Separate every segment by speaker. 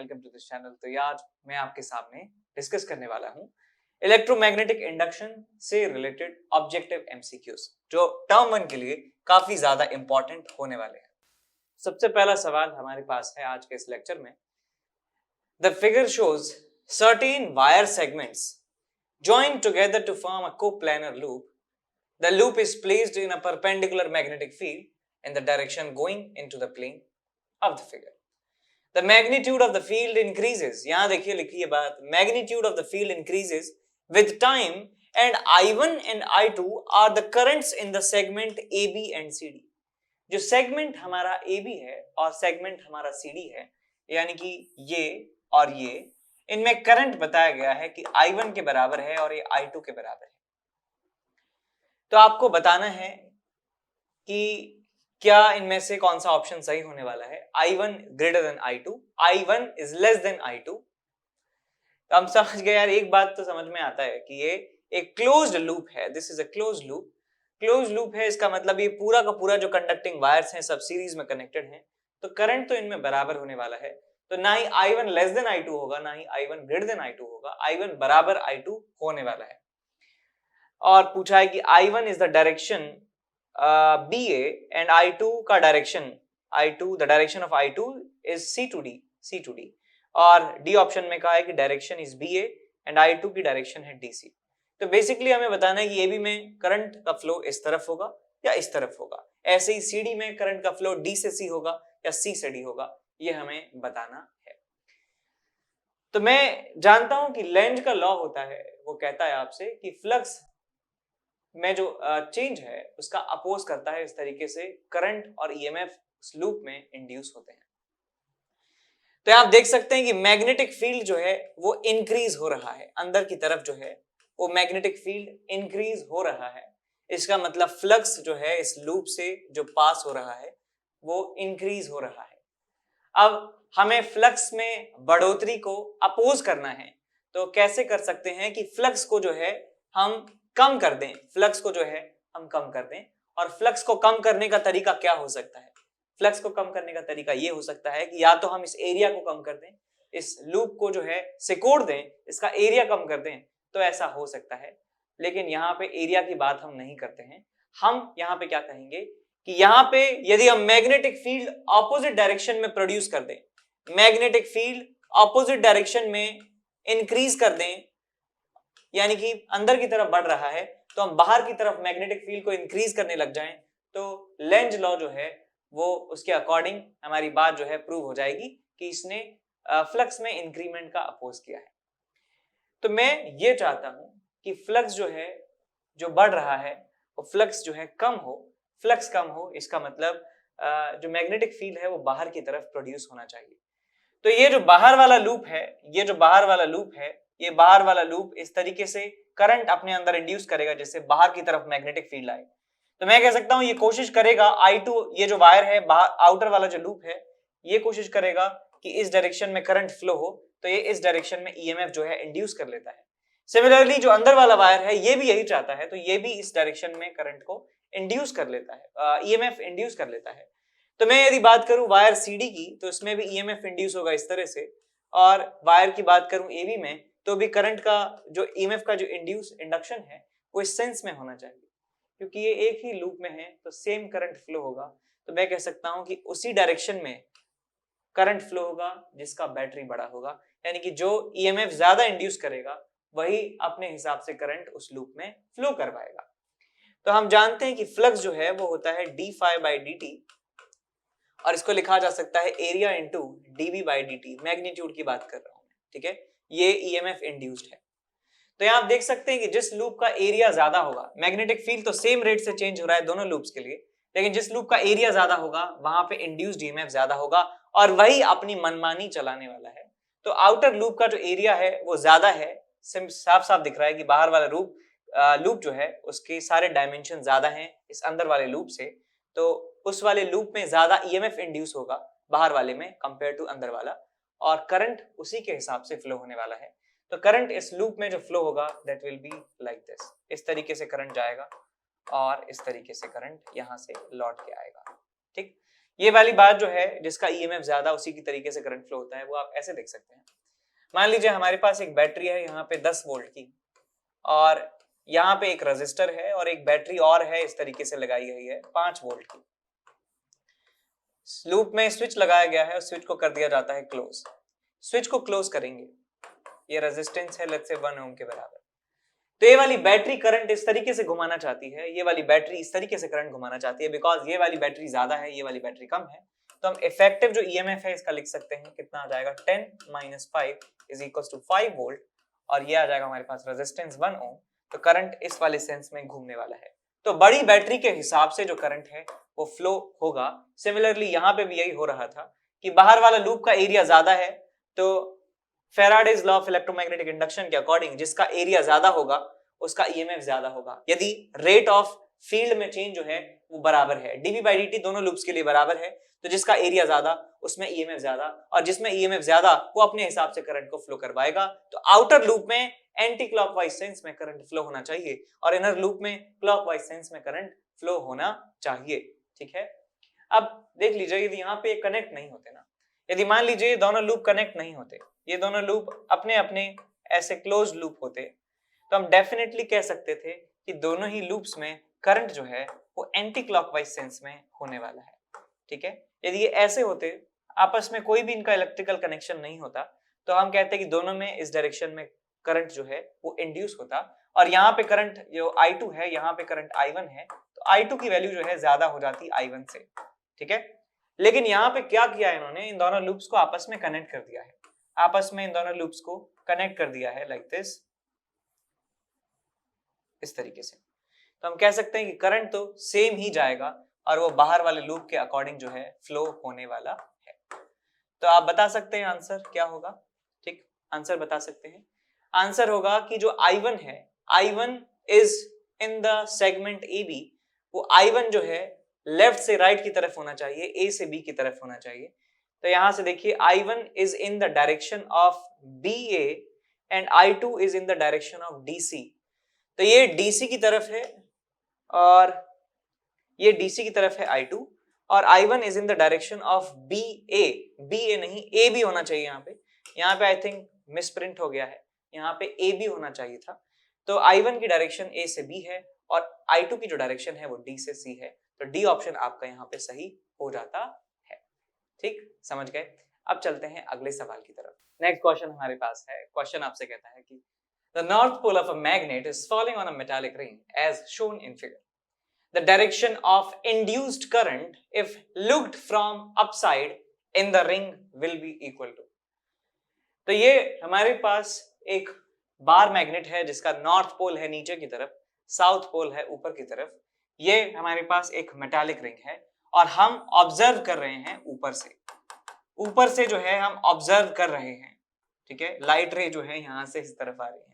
Speaker 1: Welcome to this channel. तो आज मैं आपके सामने डिस्कस करने वाला हूं इलेक्ट्रोमैग्नेटिक इंडक्शन से रिलेटेड ऑब्जेक्टिव एमसीक्यूज, जो टर्म 1 के लिए काफी ज्यादा इंपॉर्टेंट होने वाले हैं। सबसे पहला सवाल हमारे पास है आज के इस लेक्चर में। The figure shows certain wire segments joined together to form a coplanar loop. The loop is placed in a perpendicular magnetic field in the direction going into the plane of the figure. The magnitude of the field increases. यहाँ देखिए लिखी है बात, magnitude of the field increases with time and I1 and I2 are the currents in the segment AB and CD. जो segment हमारा AB है और segment हमारा CD है, यानी कि ये और ये, इनमें करंट बताया गया है कि I1 के बराबर है और ये I2 के बराबर है। तो आपको बताना है कि क्या इनमें से कौन सा ऑप्शन सही होने वाला है। I1 greater than I2, I1 is less than I2। तो हम समझ गए यार, एक बात तो समझ में आता है कि ये एक क्लोज्ड लूप है। This is a closed loop. Closed loop है, इसका मतलब ये पूरा का पूरा जो कंडक्टिंग वायर्स हैं सब सीरीज में कनेक्टेड हैं, तो करंट तो इनमें बराबर होने वाला है। तो ना ही I1 लेस देन I2 होगा, ना ही I1 ग्रेटर देन I2 होगा, I1 बराबर I2 होने वाला है। और पूछा है कि I1 is the direction BA and I2 का direction I2, the direction of I2 is C2D। और डी ऑप्शन में कहा है कि direction is BA and I2 की डायरेक्शन है DC। तो बेसिकली हमें बताना है कि AB में करंट का फ्लो इस तरफ होगा या इस तरफ होगा, ऐसे ही CD में करंट का फ्लो D से C होगा या C से D होगा, ये हमें बताना है। तो मैं जानता हूं कि लेंज का लॉ होता है, वो कहता है आपसे कि फ्लक्स में जो चेंज है उसका अपोज करता है। इस तरीके से करंट और EMF उस लूप में इंड्यूस होते हैं। तो आप देख सकते हैं कि मैग्नेटिक फील्ड जो है वो इंक्रीज हो रहा है, अंदर की तरफ जो है वो मैग्नेटिक फील्ड इंक्रीज हो रहा है। इसका मतलब फ्लक्स जो है इस लूप से जो पास हो रहा है वो इंक्रीज हो रहा है। अब हमें फ्लक्स में बढ़ोतरी को अपोज करना है, तो कैसे कर सकते हैं कि फ्लक्स को जो है हम कम कर दें, फ्लक्स को जो है हम कम कर दें। और फ्लक्स को कम करने का तरीका क्या हो सकता है? फ्लक्स को कम करने का तरीका ये हो सकता है कि या तो हम इस एरिया को कम कर दें, इस लूप को जो है सिकोड़ दें, इसका एरिया कम कर दें, तो ऐसा हो सकता है। लेकिन यहाँ पे एरिया की बात हम नहीं करते हैं। हम यहाँ पे क्या कहेंगे कि यहाँ पे यदि हम मैग्नेटिक फील्ड ऑपोजिट डायरेक्शन में प्रोड्यूस कर दें, मैग्नेटिक फील्ड ऑपोजिट डायरेक्शन में इंक्रीज कर दें, यानी कि अंदर की तरफ बढ़ रहा है, तो हम बाहर की तरफ मैग्नेटिक फील्ड को इंक्रीज करने लग जाएं, तो लेंज लॉ जो है वो उसके अकॉर्डिंग हमारी बात जो है प्रूव हो जाएगी कि इसने फ्लक्स में इंक्रीमेंट का अपोज किया है। तो मैं ये चाहता हूं कि फ्लक्स जो है जो बढ़ रहा है वो फ्लक्स जो है कम हो। फ्लक्स कम हो इसका मतलब जो मैग्नेटिक फील्ड है वो बाहर की तरफ प्रोड्यूस होना चाहिए। तो ये जो बाहर वाला लूप है, ये जो बाहर वाला लूप है, ये बाहर वाला लूप इस तरीके से करंट अपने अंदर इंड्यूस करेगा जैसे बाहर की तरफ मैग्नेटिक फील्ड आए। तो मैं कह सकता हूं ये कोशिश करेगा I2, ये जो वायर है बाहर आउटर वाला जो लूप है, ये कोशिश करेगा कि इस डायरेक्शन में करंट फ्लो हो, तो ये इस डायरेक्शन में EMF जो है इंड्यूस कर लेता है। सिमिलरली जो अंदर वाला वायर है ये भी यही चाहता है, तो ये भी इस डायरेक्शन में करंट को इंड्यूस कर लेता है, EMF इंड्यूस कर लेता है। तो मैं यदि बात करूं वायर CD की, तो इसमें भी EMF इंड्यूस होगा इस तरह से। और वायर की बात करूं AB में, तो भी करंट का जो EMF का जो इंडक्शन है वो इस सेंस में होना चाहिए, क्योंकि ये एक ही लूप में है तो सेम करंट फ्लो होगा। तो मैं कह सकता हूं कि उसी डायरेक्शन में करंट फ्लो होगा जिसका बैटरी बड़ा होगा, यानी कि जो EMF ज्यादा इंड्यूस करेगा वही अपने हिसाब से करंट उस लूप में फ्लो करवाएगा। तो हम जानते हैं कि फ्लक्स जो है वो होता है d phi by dt, और इसको लिखा जा सकता है area into dV by dt। Magnitude की बात कर रहा हूं मैं, ठीक है, ये EMF इंड्यूस्ड है। तो यहां आप देख सकते हैं कि जिस लूप का एरिया ज्यादा होगा, मैग्नेटिक फील्ड तो सेम रेट से चेंज हो रहा है दोनों लूप्स के लिए, लेकिन जिस लूप का एरिया ज्यादा होगा वहां पे इंड्यूस्ड EMF ज्यादा होगा और वही अपनी मनमानी चलाने वाला है। तो आउटर लूप का जो एरिया है वो ज्यादा है, साफ साफ दिख रहा है कि बाहर वाला लूप जो है उसके सारे डायमेंशन ज्यादा हैं इस अंदर वाले लूप से, तो उस वाले लूप में ज्यादा EMF इंड्यूस होगा बाहर वाले में कंपेयर टू अंदर वाला, और करंट उसी के हिसाब से फ्लो होने वाला है। तो करंट इस लूप में जो फ्लो होगा that will be like this. इस तरीके से करंट जाएगा और इस तरीके से करंट यहां से लौट के आएगा, ठीक। ये वाली बात जो है जिसका ईएमएफ ज्यादा उसी की तरीके से करंट फ्लो होता है, वो आप ऐसे देख सकते हैं। मान लीजिए हमारे पास एक बैटरी है यहाँ पे 10 वोल्ट की, और यहाँ पे एक रेजिस्टर है और एक बैटरी और है इस तरीके से लगाई गई है 5 वोल्ट की। लूप में स्विच लगाया गया है और स्विच को कर दिया जाता है क्लोज। स्विच को क्लोज करेंगे, ये रेजिस्टेंस है लेट्स से 1 ओम के बराबर। तो ये वाली बैटरी करंट इस तरीके से घुमाना चाहती है, ये वाली बैटरी इस तरीके से करंट घुमाना चाहती है, बिकॉज ये वाली बैटरी ज्यादा है, ये वाली बैटरी कम है। तो हम इफेक्टिव जो ईएमएफ है इसका लिख सकते हैं, कितना आ जाएगा 10 - 5 इज इक्वल टू 5 वोल्ट, और ये आ जाएगा हमारे पास रेजिस्टेंस 1 ओम। तो करंट इस वाले सेंस में घूमने वाला है। तो बड़ी बैटरी के हिसाब से जो करंट है वो फ्लो होगा। सिमिलरली यहाँ पे भी यही हो रहा था कि बाहर वाला लूप का एरिया ज्यादा है, तो Faraday's law of electromagnetic induction के अकॉर्डिंग जिसका एरिया ज्यादा होगा उसका ईएमएफ ज्यादा होगा, यदि रेट ऑफ फील्ड में चेंज जो है वो बराबर है। डीवी बाई डी टी दोनों लूप्स के लिए बराबर है, तो जिसका एरिया ज्यादा उसमें ईएमएफ ज्यादा, और जिसमें ईएमएफ ज्यादा वो अपने हिसाब से करंट को फ्लो करवाएगा। तो आउटर लूप में एंटी क्लॉकवाइज सेंस में करंट फ्लो होना चाहिए और इनर लूप में क्लॉकवाइज सेंस में करंट फ्लो होना चाहिए। ठीक है, अब देख लीजिए यदि यहाँ पे कनेक्ट नहीं होते ना, यदि मान लीजिए दोनों लूप कनेक्ट नहीं होते, ये दोनों लूप अपने अपने ऐसे क्लोज लूप होते, तो हम डेफिनेटली कह सकते थे कि दोनों ही लूप्स में करंट जो है वो एंटी क्लॉकवाइज सेंस में होने वाला है। ठीक है, यदि ये ऐसे होते, आपस में कोई भी इनका इलेक्ट्रिकल कनेक्शन नहीं होता, तो हम कहते हैं कि दोनों में इस डायरेक्शन में करंट जो है वो इंड्यूस होता, और यहाँ पे करंट जो I2 है, यहाँ पे करंट I1 है, तो I2 की वैल्यू जो है ज्यादा हो जाती I1 से। ठीक है, लेकिन यहाँ पे क्या किया है इन्होंने, इन दोनों लूप्स को आपस में कनेक्ट कर दिया है, आपस में इन दोनों लूप्स को कनेक्ट कर दिया है लाइक दिस, इस तरीके से। तो हम कह सकते हैं कि करंट तो सेम ही जाएगा और वो बाहर वाले लूप के अकॉर्डिंग जो है फ्लो होने वाला है। तो आप बता सकते हैं आंसर क्या होगा। ठीक, आंसर बता सकते हैं। आंसर होगा कि जो I1 है, I1 is in the segment AB, वो I1 जो है लेफ्ट से राइट की तरफ होना चाहिए, A से B की तरफ होना चाहिए। तो यहां से देखिए I1 is in the direction of BA and I2 is in the direction of DC। तो ये DC की तरफ है और ये DC की तरफ है I2, और I1 is in the direction of BA नहीं AB होना चाहिए यहाँ पे आई थिंक मिसप्रिंट हो गया है, यहाँ पे AB होना चाहिए था। तो I1 की डायरेक्शन A से B है और I2 की जो डायरेक्शन है वो D से C है, तो D ऑप्शन आपका यहाँ पे सही हो जाता है। ठीक, समझ गए। अब चलते हैं अगले सवाल की तरफ। नेक्स्ट क्वेश्चन हमारे पास है। क्वेश्चन आपसे कहता है कि the north pole of a magnet is falling on a metallic ring as shown in figure. The direction of induced current if looked from upside in the ring will be equal to. तो ये हमारे पास एक bar magnet है जिसका north pole है नीचे की तरफ, साउथ पोल है ऊपर की तरफ। ये हमारे पास एक मेटालिक रिंग है और हम ऑब्जर्व कर रहे हैं ऊपर से जो है हम ऑब्जर्व कर रहे हैं। ठीक है, लाइट रे जो है यहाँ से इस तरफ आ रही है।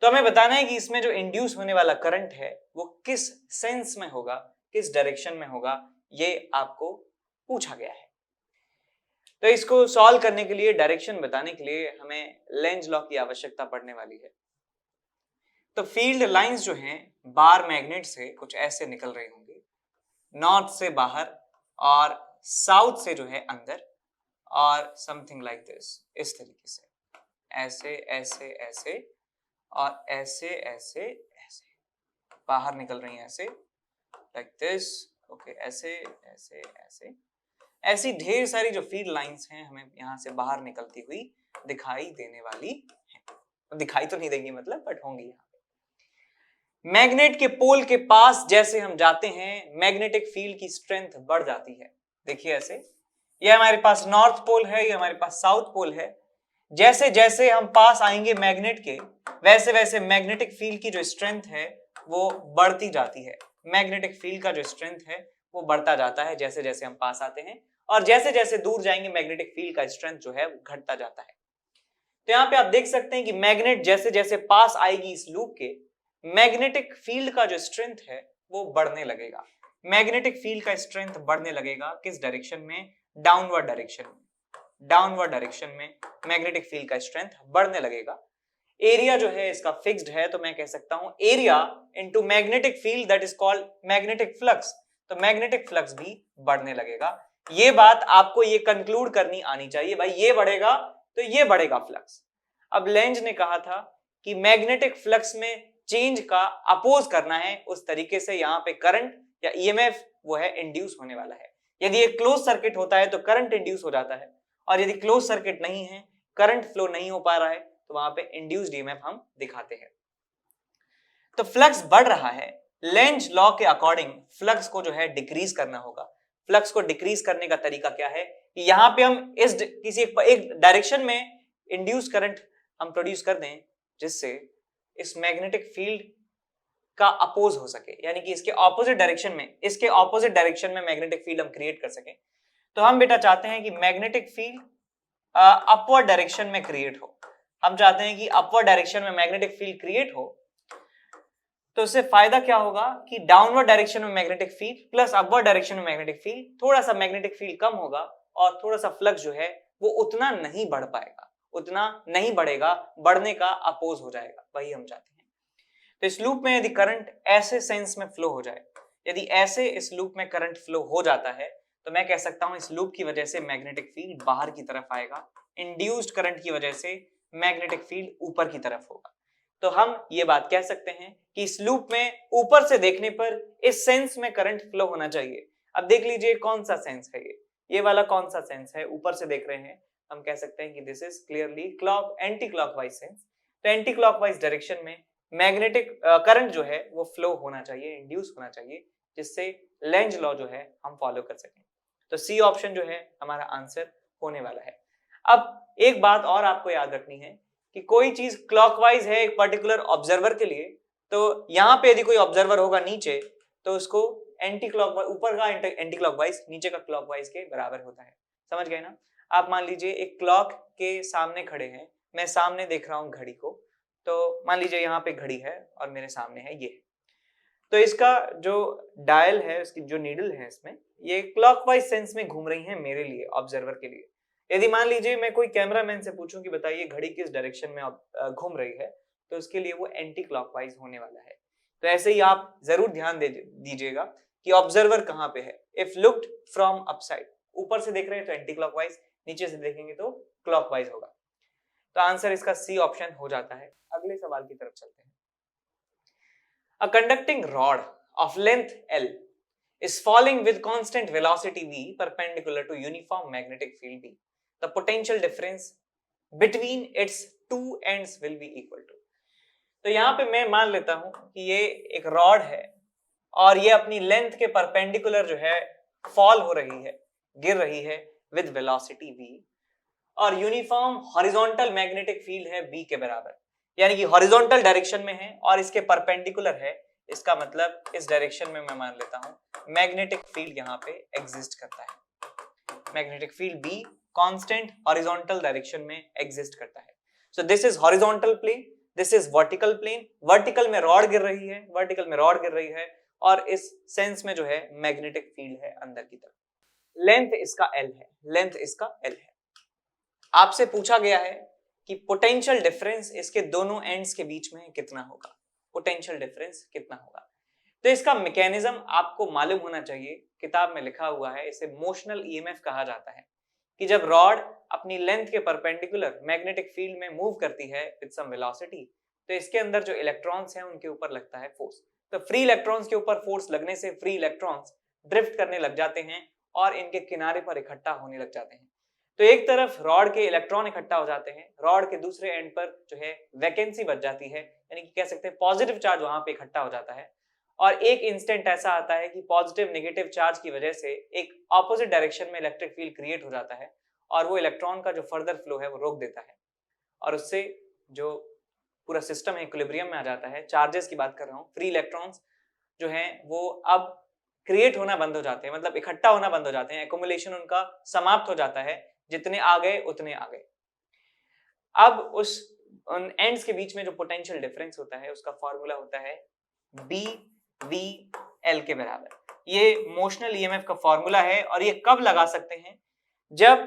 Speaker 1: तो हमें बताना है कि इसमें जो इंड्यूस होने वाला करंट है वो किस सेंस में होगा, किस डायरेक्शन में होगा, ये आपको पूछा गया है। तो इसको सॉल्व करने के लिए, डायरेक्शन बताने के लिए हमें लेंज लॉ की आवश्यकता पड़ने वाली है। तो फील्ड लाइंस जो हैं बार मैग्नेट से कुछ ऐसे निकल रही होंगी, नॉर्थ से बाहर और साउथ से जो है अंदर, और समथिंग लाइक दिस, इस तरीके से, ऐसे ऐसे ऐसे और ऐसे ऐसे ऐसे बाहर निकल रही हैं, ऐसे लाइक दिस। ओके, ऐसे ऐसे ऐसे ऐसी ढेर सारी जो फील्ड लाइंस हैं हमें यहाँ से बाहर निकलती हुई दिखाई देने वाली हैं। दिखाई तो नहीं देंगी मतलब, बट होंगी। यहाँ पे मैग्नेट के पोल के पास जैसे हम जाते हैं मैग्नेटिक फील्ड की स्ट्रेंथ बढ़ जाती है। देखिए ऐसे, ये हमारे पास नॉर्थ पोल है, ये हमारे पास साउथ पोल है। जैसे जैसे हम पास आएंगे मैग्नेट के, वैसे वैसे मैग्नेटिक फील्ड की जो स्ट्रेंथ है वो बढ़ती जाती है। मैग्नेटिक फील्ड का जो स्ट्रेंथ है वो बढ़ता जाता है जैसे जैसे हम पास आते हैं, और जैसे जैसे दूर जाएंगे मैग्नेटिक फील्ड का स्ट्रेंथ जो है वो घटता जाता है। तो यहाँ पे आप देख सकते हैं कि मैग्नेट जैसे जैसे पास आएगी इस लूप के, मैग्नेटिक फील्ड का जो स्ट्रेंथ है वो बढ़ने लगेगा। मैग्नेटिक फील्ड का स्ट्रेंथ बढ़ने लगेगा किस डायरेक्शन में? डाउनवर्ड डायरेक्शन में। डाउनवर्ड डायरेक्शन में मैग्नेटिक फील्ड का स्ट्रेंथ बढ़ने लगेगा। एरिया जो है इसका फिक्स्ड है, तो मैं कह सकता हूं area into magnetic field that is called magnetic flux. तो मैग्नेटिक फ्लक्स भी बढ़ने लगेगा। ये बात आपको ये कंक्लूड करनी आनी चाहिए, भाई ये बढ़ेगा तो ये बढ़ेगा फ्लक्स। अब लेंज ने कहा था कि मैग्नेटिक फ्लक्स में चेंज का अपोज करना है, उस तरीके से यहाँ पे करंट या ईएमएफ वो है इंड्यूस होने वाला है। यदि एक क्लोज सर्किट होता है तो करंट इंड्यूस हो जाता है, और यदि क्लोज सर्किट नहीं है, करंट फ्लो नहीं हो पा रहा है, तो वहां पे इंड्यूस्ड ईएमएफ हम दिखाते हैं। तो फ्लक्स बढ़ रहा है, लेंज लॉ के अकॉर्डिंग फ्लक्स को जो है डिक्रीज करना होगा। फ्लक्स को डिक्रीज करने का तरीका क्या है कि यहाँ पे हम इस किसी एक डायरेक्शन में इंड्यूस करंट हम प्रोड्यूस कर दें, जिससे इस मैग्नेटिक फील्ड का अपोज हो सके, यानी कि इसके ऑपोजिट डायरेक्शन में मैग्नेटिक फील्ड हम क्रिएट कर सके। तो हम बेटा चाहते हैं कि मैग्नेटिक फील्ड अपवर्ड डायरेक्शन में क्रिएट हो। हम चाहते हैं कि अपवर्ड डायरेक्शन में मैग्नेटिक फील्ड क्रिएट हो, तो इससे फायदा क्या होगा कि डाउनवर्ड डायरेक्शन में magnetic field plus upward direction में मैग्नेटिक फील्ड, थोड़ा सा मैग्नेटिक फील्ड कम होगा और थोड़ा सा फ्लक्स जो है वो उतना नहीं बढ़ पाएगा, उतना नहीं बढ़ेगा, बढ़ने का अपोज हो जाएगा, वही हम चाहते हैं। तो इस लूप में यदि करंट ऐसे सेंस में फ्लो हो जाए, यदि ऐसे इस लूप में करंट फ्लो हो जाता है, तो मैं कह सकता हूं इस लूप की वजह से मैग्नेटिक फील्ड बाहर की तरफ आएगा, इंड्यूस्ड करंट की वजह से मैग्नेटिक फील्ड ऊपर की तरफ होगा। तो हम ये बात कह सकते हैं कि इस लूप में ऊपर से देखने पर इस सेंस में करंट फ्लो होना चाहिए। अब देख लीजिए कौन सा सेंस है, ये वाला कौन सा सेंस है, ऊपर से देख रहे हैं, हम कह सकते हैं कि this is clearly anti clockwise sense. तो एंटी क्लॉकवाइज डायरेक्शन में मैग्नेटिक करंट जो है वो फ्लो होना चाहिए, इंड्यूस होना चाहिए, जिससे लेंज लॉ जो है हम फॉलो कर सकें। तो सी ऑप्शन जो है हमारा आंसर होने वाला है। अब एक बात और आपको याद रखनी है कि कोई चीज क्लॉकवाइज है एक पर्टिकुलर ऑब्जर्वर के लिए, तो यहाँ पे यदि कोई ऑब्जर्वर होगा नीचे, तो उसको एंटी क्लॉकवाइज, ऊपर का एंटी क्लॉकवाइज नीचे का क्लॉकवाइज के बराबर होता है। समझ गए ना? आप मान लीजिए एक क्लॉक के सामने खड़े हैं, मैं सामने देख रहा हूँ घड़ी को, तो मान लीजिए यहाँ पे घड़ी है और मेरे सामने है ये, तो इसका जो डायल है, उसकी जो नीडल है इसमें, ये क्लॉकवाइज सेंस में घूम रही है मेरे लिए, ऑब्जर्वर के लिए। यदि मान लीजिए मैं कोई कैमरामैन से पूछूं कि बताइए घड़ी किस डायरेक्शन में घूम रही है, तो उसके लिए वो एंटी क्लॉकवाइज होने वाला है। तो ऐसे ही आप जरूर ध्यान दीजिएगा कि ऑब्जर्वर कहाँ पे है। इफ लुक्ड फ्रॉम अपसाइड, ऊपर से देख रहे हैं तो एंटी क्लॉकवाइज, नीचे से देखेंगे तो क्लॉकवाइज होगा। तो आंसर इसका सी ऑप्शन हो जाता है। अगले सवाल की तरफ चलते हैं। A conducting rod of length L is falling with constant velocity v perpendicular to uniform magnetic field B. The potential difference between its two ends will be equal to. तो यहाँ पे मैं मान लेता हूं कि ये एक रॉड है और ये अपनी लेंथ के परपेंडिकुलर जो है फॉल हो रही है, गिर रही है विद वेलोसिटी v, और यूनिफॉर्म हॉरिजॉन्टल मैग्नेटिक फील्ड है b के बराबर, यानी कि हॉरिजॉन्टल डायरेक्शन में है और इसके परपेंडिकुलर है। इसका मतलब इस डायरेक्शन में मैं मान लेता हूं मैग्नेटिक फील्ड यहाँ पे एग्जिस्ट करता है। Magnetic field B constant horizontal direction में एग्जिस्ट करता है। So this is horizontal plane, this is vertical plane. Vertical में रॉड गिर रही है, और इस सेंस में जो है मैग्नेटिक फील्ड है अंदर की तरफ। लेंथ इसका L है। आपसे पूछा गया है कि पोटेंशियल डिफरेंस इसके दोनों एंड्स के बीच में कितना होगा, पोटेंशियल डिफरेंस कितना होगा। तो इसका मैकेनिज्म आपको मालूम होना चाहिए, किताब में लिखा हुआ है, इसे मोशनल ईएमएफ कहा जाता है। कि जब रॉड अपनी लेंथ के परपेंडिकुलर मैग्नेटिक फील्ड में मूव करती है विद सम वेलोसिटी, तो इसके अंदर जो इलेक्ट्रॉन्स हैं उनके ऊपर लगता है फोर्स। तो फ्री इलेक्ट्रॉन्स के ऊपर फोर्स लगने से फ्री इलेक्ट्रॉन्स ड्रिफ्ट करने लग जाते हैं और इनके किनारे पर इकट्ठा होने लग जाते हैं। तो एक तरफ रॉड के इलेक्ट्रॉन इकट्ठा हो जाते हैं, रॉड के दूसरे एंड पर जो है वैकेंसी बच जाती है, यानी कि कह सकते हैं पॉजिटिव चार्ज वहां पे इकट्ठा हो जाता है। और एक इंस्टेंट ऐसा आता है कि पॉजिटिव नेगेटिव चार्ज की वजह से एक ऑपोजिट डायरेक्शन में इलेक्ट्रिक फील्ड क्रिएट हो जाता है और वो इलेक्ट्रॉन का जो फर्दर फ्लो है वो रोक देता है, और उससे जो पूरा सिस्टम है इक्विलिब्रियम में आ जाता है। चार्जेस की बात कर रहा हूँ, फ्री इलेक्ट्रॉन्स जो हैं वो अब क्रिएट होना बंद हो जाते हैं, मतलब इकट्ठा होना बंद हो जाते हैं, एक्युमुलेशन उनका समाप्त हो जाता है, जितने आ गए उतने आ गए। अब उस उन एंड्स के बीच में जो पोटेंशियल डिफरेंस होता है उसका फॉर्मूला होता है BVL के बराबर। ये मोशनल ईएमएफ का फॉर्मूला है और ये कब लगा सकते हैं, जब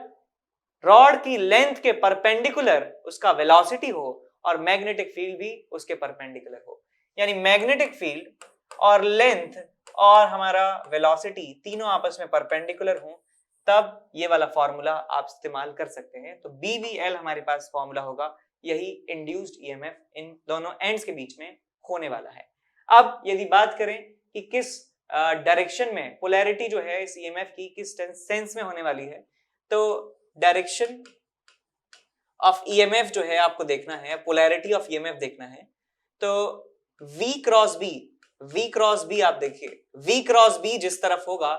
Speaker 1: रॉड की लेंथ के परपेंडिकुलर उसका वेलोसिटी हो और मैग्नेटिक फील्ड भी उसके परपेंडिकुलर हो। यानी मैग्नेटिक फील्ड और लेंथ और हमारा वेलोसिटी तीनों आपस में परपेंडिकुलर हो, तब ये वाला फॉर्मूला आप इस्तेमाल कर सकते हैं। तो BVL हमारे पास फॉर्मूला होगा, यही इंड्यूस्ड ईएमएफ इन दोनों एंड्स के बीच में होने वाला है। अब यदि बात करें कि किस डायरेक्शन में पोलैरिटी जो है इस ईएमएफ की किस सेंस में होने वाली है, तो डायरेक्शन ऑफ ईएमएफ जो है आपको देखना है, पोलैरिटी ऑफ ईएमएफ देखना है। तो V क्रॉस बी आप देखिए, V क्रॉस बी जिस तरफ होगा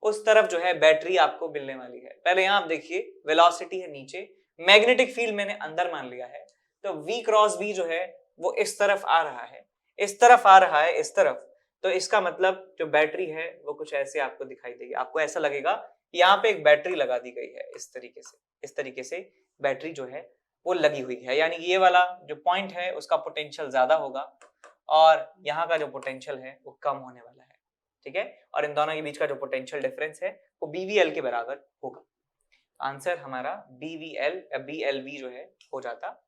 Speaker 1: उस तरफ जो है बैटरी आपको मिलने वाली है। पहले यहां आप देखिए वेलोसिटी है नीचे, मैग्नेटिक फील्ड मैंने अंदर मान लिया है, तो V क्रॉस बी जो है वो इस तरफ आ रहा है, इस तरफ आ रहा है, इस तरफ। तो इसका मतलब जो बैटरी है वो कुछ ऐसे आपको दिखाई देगी, आपको ऐसा लगेगा यहाँ पे एक बैटरी लगा दी गई है। इस तरीके से बैटरी जो है वो लगी हुई है, यानी ये वाला जो पॉइंट है उसका पोटेंशियल ज्यादा होगा और यहाँ का जो पोटेंशियल है वो कम होने वाला है। ठीक है, और इन दोनों के बीच का जो पोटेंशियल डिफरेंस है वो BVL के बराबर होगा। आंसर हमारा BVL या BLV जो है हो जाता